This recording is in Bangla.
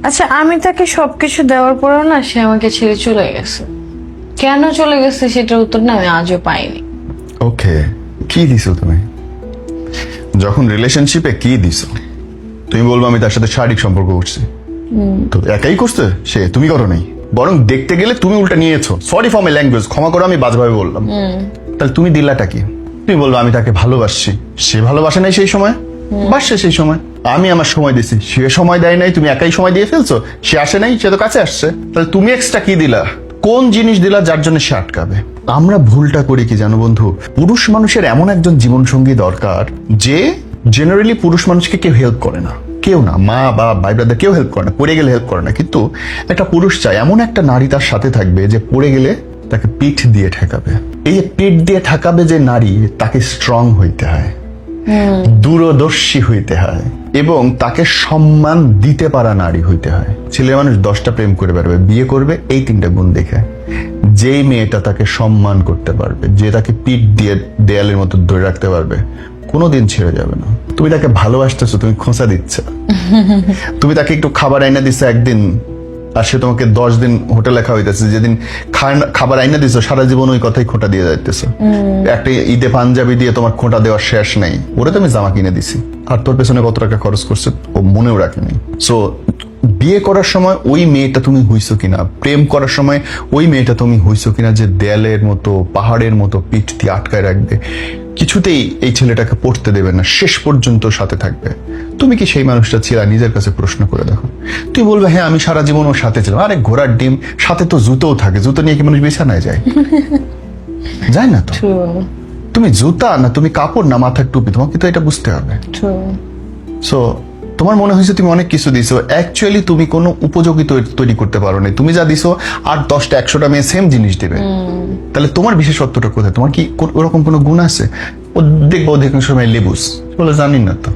আচ্ছা, আমি তাকে সবকিছু দেওয়ার পরেও না সে আমাকে ছেড়ে চলে গেছে। কেন চলে গেছে সেটার উত্তর না আমি আজও পাইনি। ওকে, কি দিছো তুমি? যখন রিলেশনশিপে কি দিছো? তুমি বলবো আমি তার সাথে শারীরিক সম্পর্ক করছি, তো একাই করছে সে, তুমি করো নাই। বরং দেখতে গেলে তুমি উল্টা নিয়েছো। সরি ফর মাই ল্যাঙ্গুয়েজ, ক্ষমা করো আমি বাজভাবে বললাম। তাহলে তুমি দিলাটা কি? তুমি বলবো আমি তাকে ভালোবাসছি, সে ভালোবাসে নাই সেই সময়, বাসছে সেই সময়। আমি আমার সময় দিছি, সে সময় দেয় নাই, তুমি একাই সময় দিয়ে ফেলছো। সে আসে নাই, সে তো কাছে আসছে। তাহলে তুমি এক্সট্রা কি দিলা? কোন জিনিস দিলা যার জন্য সে আটকাবে? আমরা ভুলটা করি কি জানো বন্ধু, পুরুষ মানুষের এমন একজন জীবন সঙ্গী দরকার যে জেনারেলি পুরুষ মানুষকে কেউ হেল্প করে না, কেউ না, মা বা ভাই ব্রাদার কেউ হেল্প করে না, পড়ে গেলে হেল্প করে না। কিন্তু একটা পুরুষ চায় এমন একটা নারী তার সাথে থাকবে যে পড়ে গেলে তাকে পিঠ দিয়ে ঠেকাবে। এই যে পিঠ দিয়ে ঠেকাবে যে নারী, তাকে স্ট্রং হইতে হয়, দূরদর্শী হইতে হয় এবং তাকে সম্মান দিতে পারা নারী হইতে হয়। ছেলে মানুষ 10টা প্রেম করে পারবে, বিয়ে করবে এই 3টা গুণ দেখে। যেই মেয়েটা তাকে সম্মান করতে পারবে, যে তাকে পিঠ দিয়ে দেয়ালের মতো ধরে রাখতে পারবে, কোনোদিন ছেড়ে যাবে না। তুমি তাকে ভালোবাসতেছো, তুমি খোঁচা দিচ্ছ। তুমি তাকে একটু খাবার আইনা দিচ্ছ একদিন, আর সে তোমাকে 10 দিন হোটেলে খাওয়াইতেছে। যেদিন খাবার আইনা দিছো সারা জীবন ওই কথাই খোঁটা দিয়ে যাইতেছো। একটা ঈদে পাঞ্জাবি দিয়ে তোমার খোঁটা দেওয়ার শেষ নাই। ওরে তুমি জামা কিনে দিছি, আর তোর পেছনে কত টাকা খরচ করছে ও মনেও রাখেনি। সো বিয়ে করার সময় ওই মেয়েটা তুমি হইছো কিনা, প্রেম করার সময় ওই মেয়েটা তুমি হইছো কিনা যে দেয়ালের মতো পাহাড়ের মতো পিঠ দিয়ে আটকায় রাখবে, কিছুতেই এই ছেলেটাকে পড়তে দেবে না, শেষ পর্যন্ত সাথে থাকবে। তুমি কি সেই মানুষটা ছিলা? নিজের কাছে প্রশ্ন করে দেখো। তুই বলবে হ্যাঁ আমি সারা জীবন ওর সাথে ছিলাম। আরে ঘোড়ার ডিম, সাথে তো জুতোও থাকে। জুতো নিয়ে কি মানুষ বিছানায় যায়? যায় না তো। তুমি জুতা না তুমি কাপড় না মাথার টুপি, তোমাকে তো এটা বুঝতে হবে। সো তোমার মনে হয়েছে তুমি অনেক কিছু দিছো, অ্যাকচুয়ালি তুমি কোনো উপযোগী তৈরি করতে পারো না। তুমি যা দিছো আর 10টা 100টা মেয়ে সেম জিনিস দিবে, তাহলে তোমার বিশেষত্বটা কোথায়? তোমার কি ওরকম কোনো গুণ আছে? ও দেখবো অধিকাংশ সময় লেবুস বলে, জানি না তো।